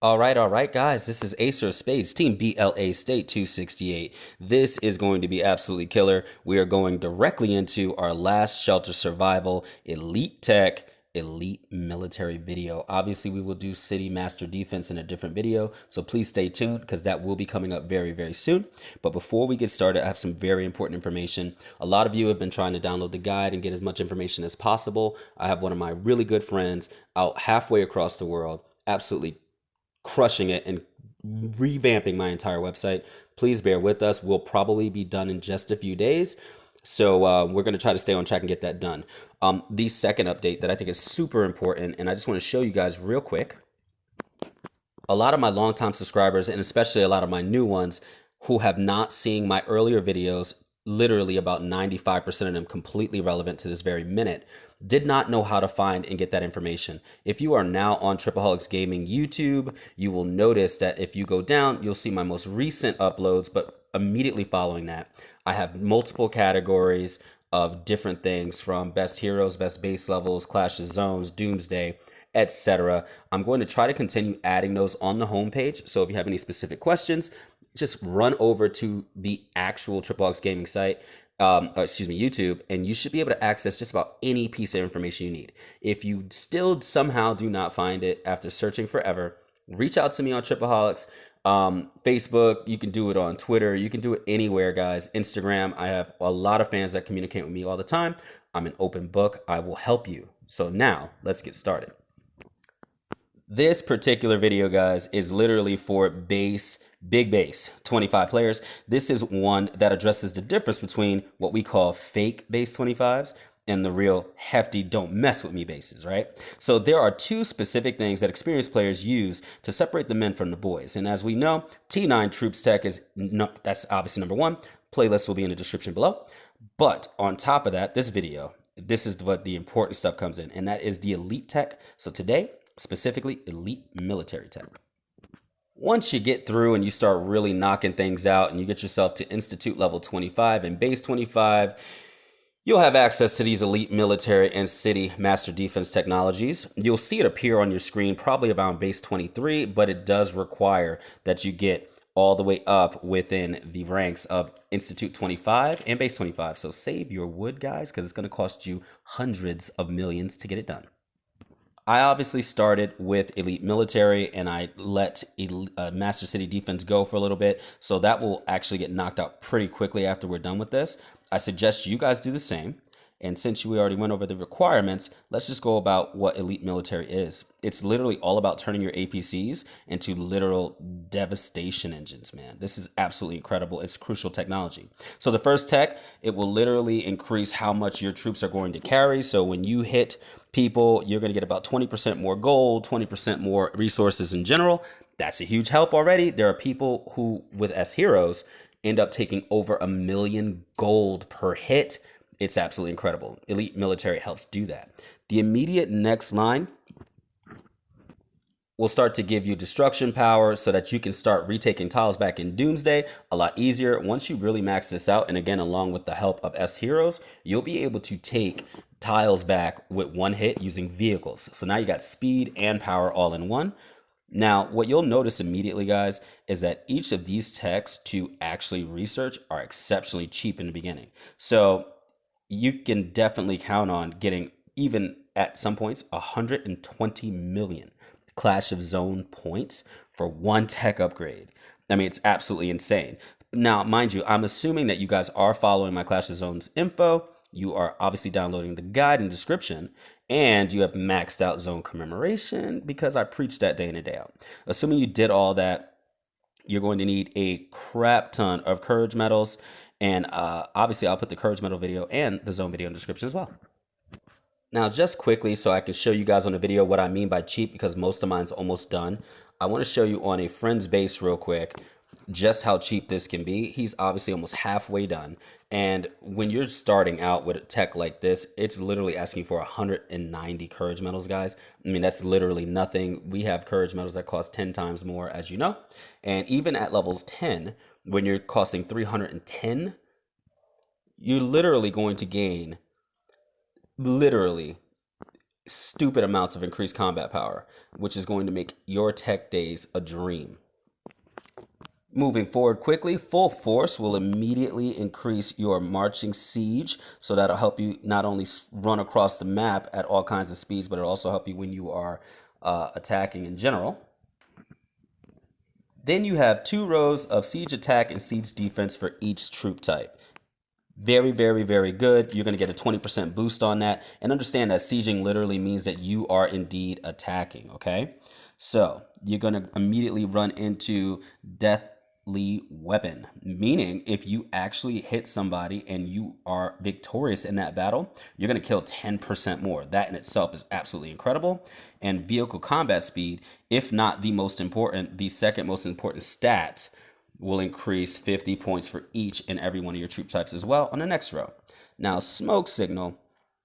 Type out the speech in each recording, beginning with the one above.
All right, guys. This is Acer of Spades, Team BLA State 268. This is going to be absolutely killer. We are going directly into our last shelter survival, elite tech, elite military video. Obviously, we will do city master defense in a different video, so please stay tuned because that will be coming up very, very soon. But before we get started, I have some very important information. A lot of you have been trying to download the guide and get as much information as possible. I have one of my really good friends out halfway across the world, absolutely crushing it and revamping my entire website. Please bear with us. We'll probably be done in just a few days. So we're going to try to stay on track and get that done. The second update that I think is super important, and I just want to show you guys real quick. A lot of my longtime subscribers, and especially a lot of my new ones who have not seen my earlier videos, literally about 95% of them completely relevant to this very minute, did not know how to find and get that information. If you are now on Tripaholics Gaming YouTube, you will notice that if you go down, you'll see my most recent uploads, but immediately following that, I have multiple categories of different things from best heroes, best base levels, Clash of Zones, Doomsday, etc. I'm going to try to continue adding those on the homepage. So if you have any specific questions, just run over to the actual Tripaholics Gaming site, YouTube, and you should be able to access just about any piece of information you need. If you still somehow do not find it after searching forever, reach out to me on Tripaholics. Facebook, you can do it on Twitter, you can do it anywhere, guys. Instagram, I have a lot of fans that communicate with me all the time. I'm an open book. I will help you. So now let's get started. This particular video, guys, is literally for big base, 25 players. This is one that addresses the difference between what we call fake base 25s and the real hefty don't mess with me bases, right? So there are two specific things that experienced players use to separate the men from the boys. And as we know, T9 Troops Tech that's obviously number one. Playlist will be in the description below. But on top of that, this is what the important stuff comes in, and that is the elite tech. So today, specifically elite military tech. Once you get through and you start really knocking things out and you get yourself to Institute level 25 and base 25, you'll have access to these elite military and city master defense technologies. You'll see it appear on your screen probably around base 23, but it does require that you get all the way up within the ranks of Institute 25 and base 25. So save your wood, guys, because it's going to cost you hundreds of millions to get it done. I obviously started with elite military and I let master city defense go for a little bit. So that will actually get knocked out pretty quickly after we're done with this. I suggest you guys do the same. And since we already went over the requirements, let's just go about what elite military is. It's literally all about turning your APCs into literal devastation engines, man. This is absolutely incredible. It's crucial technology. So the first tech, it will literally increase how much your troops are going to carry. So when you hit people, you're going to get about 20% more gold, 20% more resources in general. That's a huge help already. There are people who, with S heroes, end up taking over 1 million gold per hit. It's absolutely incredible. Elite military helps do that. The immediate next line will start to give you destruction power so that you can start retaking tiles back in Doomsday a lot easier. Once you really max this out, and again, along with the help of S heroes, you'll be able to take tiles back with one hit using vehicles. So now you got speed and power all in one. Now, what you'll notice immediately, guys, is that each of these techs to actually research are exceptionally cheap in the beginning. So you can definitely count on getting, even at some points, 120 million Clash of Zone points for one tech upgrade. I mean, it's absolutely insane. Now, mind you, I'm assuming that you guys are following my Clash of Zones info. You are obviously downloading the guide and description, and you have maxed out zone commemoration because I preach that day in and day out. Assuming you did all that, you're going to need a crap ton of courage medals. And obviously, I'll put the courage medal video and the zone video in the description as well. Now, just quickly, so I can show you guys on the video what I mean by cheap, because most of mine's almost done. I want to show you on a friend's base real quick just how cheap this can be. He's obviously almost halfway done. And when you're starting out with a tech like this, it's literally asking for 190 courage medals, guys. I mean, that's literally nothing. We have courage medals that cost 10 times more, as you know. And even at levels 10, when you're costing 310, you're literally going to gain stupid amounts of increased combat power, which is going to make your tech days a dream. Moving forward quickly, full force will immediately increase your marching siege. So that'll help you not only run across the map at all kinds of speeds, but it'll also help you when you are attacking in general. Then you have 2 rows of siege attack and siege defense for each troop type. Very, very, very good. You're going to get a 20% boost on that. And understand that sieging literally means that you are indeed attacking, okay? So you're going to immediately run into deathly weapon, meaning if you actually hit somebody and you are victorious in that battle, you're going to kill 10% more. That in itself is absolutely incredible. And vehicle combat speed, if not the most important, the second most important stat, will increase 50 points for each and every one of your troop types as well on the next row. Now, smoke signal,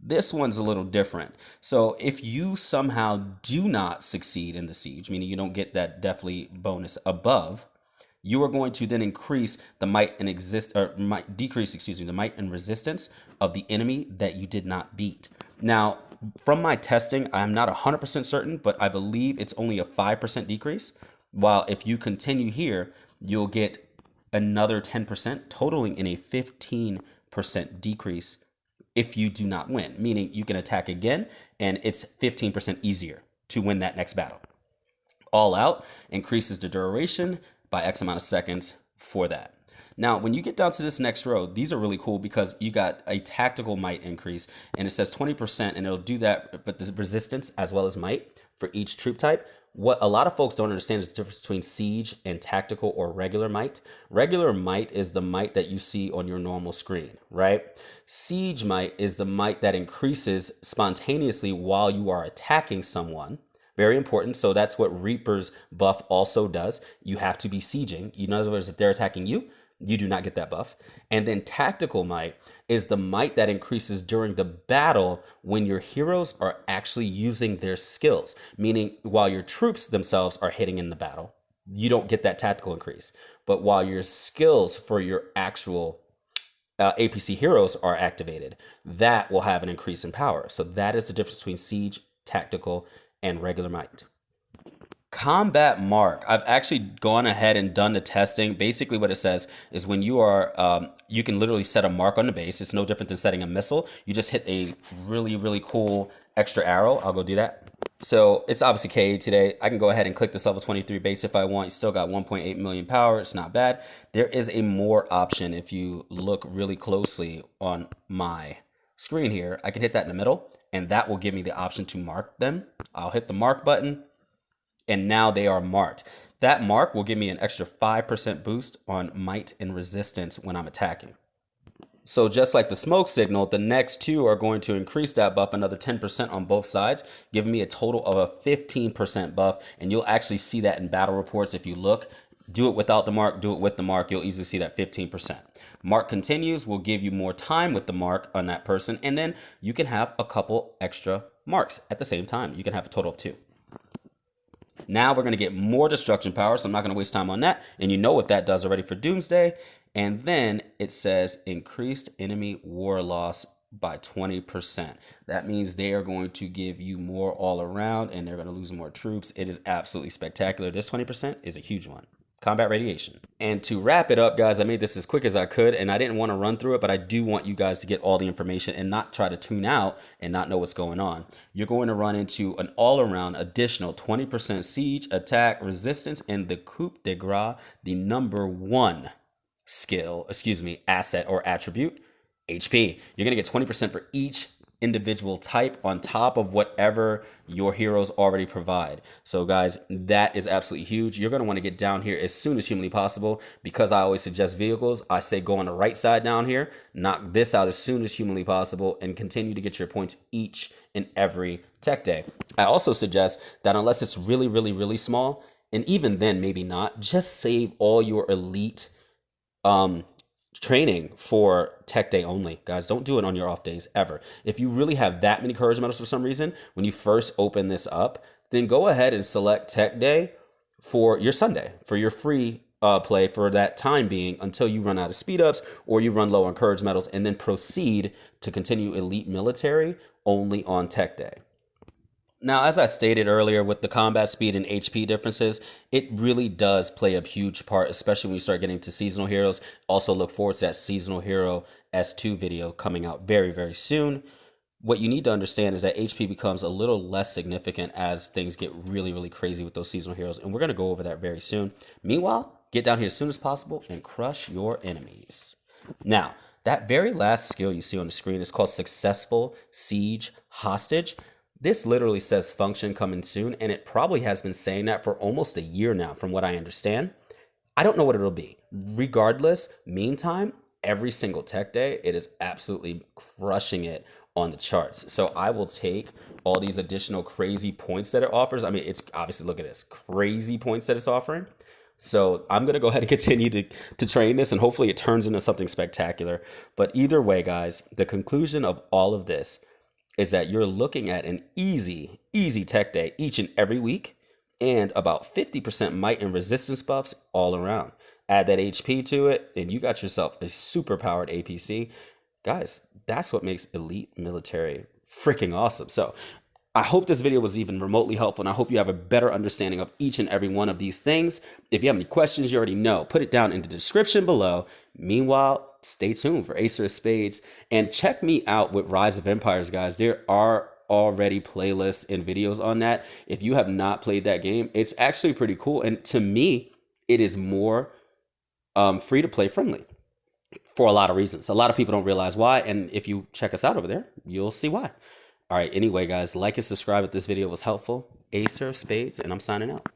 this one's a little different. So if you somehow do not succeed in the siege, meaning you don't get that deathly bonus above, you are going to then increase the decrease the might and resistance of the enemy that you did not beat. Now, from my testing, I'm not 100% certain, but I believe it's only a 5% decrease. While if you continue here, you'll get another 10%, totaling in a 15% decrease if you do not win, meaning you can attack again and it's 15% easier to win that next battle. All out increases the duration by X amount of seconds for that. Now, when you get down to this next row, these are really cool because you got a tactical might increase and it says 20% and it'll do that, but the resistance as well as might for each troop type. What a lot of folks don't understand is the difference between siege and tactical or regular might. Regular might is the might that you see on your normal screen, right? Siege might is the might that increases spontaneously while you are attacking someone. Very important. So that's what Reaper's buff also does. You have to be sieging. In other words, if they're attacking you, you do not get that buff. And then tactical might is the might that increases during the battle when your heroes are actually using their skills, meaning while your troops themselves are hitting in the battle, you don't get that tactical increase. But while your skills for your actual APC heroes are activated, that will have an increase in power. So that is the difference between siege, tactical, and regular might. Combat mark. I've actually gone ahead and done the testing. Basically what it says is when you are, you can literally set a mark on the base. It's no different than setting a missile. You just hit a really, really cool extra arrow. I'll go do that. So it's obviously KA today. I can go ahead and click this level 23 base if I want. You still got 1.8 million power. It's not bad. There is a more option if you look really closely on my screen here. I can hit that in the middle and that will give me the option to mark them. I'll hit the mark button. And now they are marked. That mark will give me an extra 5% boost on might and resistance when I'm attacking. So just like the smoke signal, the next 2 are going to increase that buff another 10% on both sides, giving me a total of a 15% buff. And you'll actually see that in battle reports. If you look, do it without the mark, do it with the mark, you'll easily see that 15%. Mark continues will give you more time with the mark on that person. And then you can have a couple extra marks at the same time. You can have a total of 2. Now we're going to get more destruction power, so I'm not going to waste time on that. And you know what that does already for Doomsday. And then it says increased enemy war loss by 20%. That means they are going to give you more all around and they're going to lose more troops. It is absolutely spectacular. This 20% is a huge one. Combat radiation. And to wrap it up, guys, I made this as quick as I could and I didn't want to run through it, but I do want you guys to get all the information and not try to tune out and not know what's going on. You're going to run into an all-around additional 20% siege, attack, resistance, and the coup de grace, the number 1 asset or attribute, HP. You're going to get 20% for each individual type on top of whatever your heroes already provide. So guys, that is absolutely huge. You're going to want to get down here as soon as humanly possible. Because I always suggest vehicles, I say go on the right side down here, knock this out as soon as humanly possible, and continue to get your points each and every tech day. I also suggest that unless it's really, really, really small, and even then maybe not, just save all your elite training for tech day only. Guys, don't do it on your off days ever. If you really have that many courage medals for some reason, when you first open this up, then go ahead and select tech day for your Sunday, for your free play for that time being until you run out of speed ups or you run low on courage medals, and then proceed to continue elite military only on tech day. Now, as I stated earlier, with the combat speed and HP differences, it really does play a huge part, especially when you start getting to seasonal heroes. Also, look forward to that seasonal hero S2 video coming out very, very soon. What you need to understand is that HP becomes a little less significant as things get really, really crazy with those seasonal heroes. And we're going to go over that very soon. Meanwhile, get down here as soon as possible and crush your enemies. Now, that very last skill you see on the screen is called Successful Siege Hostage. This literally says function coming soon, and it probably has been saying that for almost a year now, from what I understand. I don't know what it'll be. Regardless, meantime, every single tech day, it is absolutely crushing it on the charts. So I will take all these additional crazy points that it offers. I mean, it's obviously, look at this, crazy points that it's offering. So I'm going to go ahead and continue to train this, and hopefully it turns into something spectacular. But either way, guys, the conclusion of all of this is that you're looking at an easy tech day each and every week, and about 50% might and resistance buffs all around. Add that HP to it, and you got yourself a super powered APC. Guys, that's what makes elite military freaking awesome. So I hope this video was even remotely helpful, and I hope you have a better understanding of each and every one of these things. If you have any questions, you already know, put it down in the description below. Meanwhile, stay tuned for Ace of Spades, and check me out with Rise of Empires, guys. There are already playlists and videos on that. If you have not played that game, it's actually pretty cool, and to me, it is more free to play friendly for a lot of reasons. A lot of people don't realize why, and if you check us out over there, you'll see why. All right, anyway, guys, like and subscribe if this video was helpful. Ace of Spades, and I'm signing out.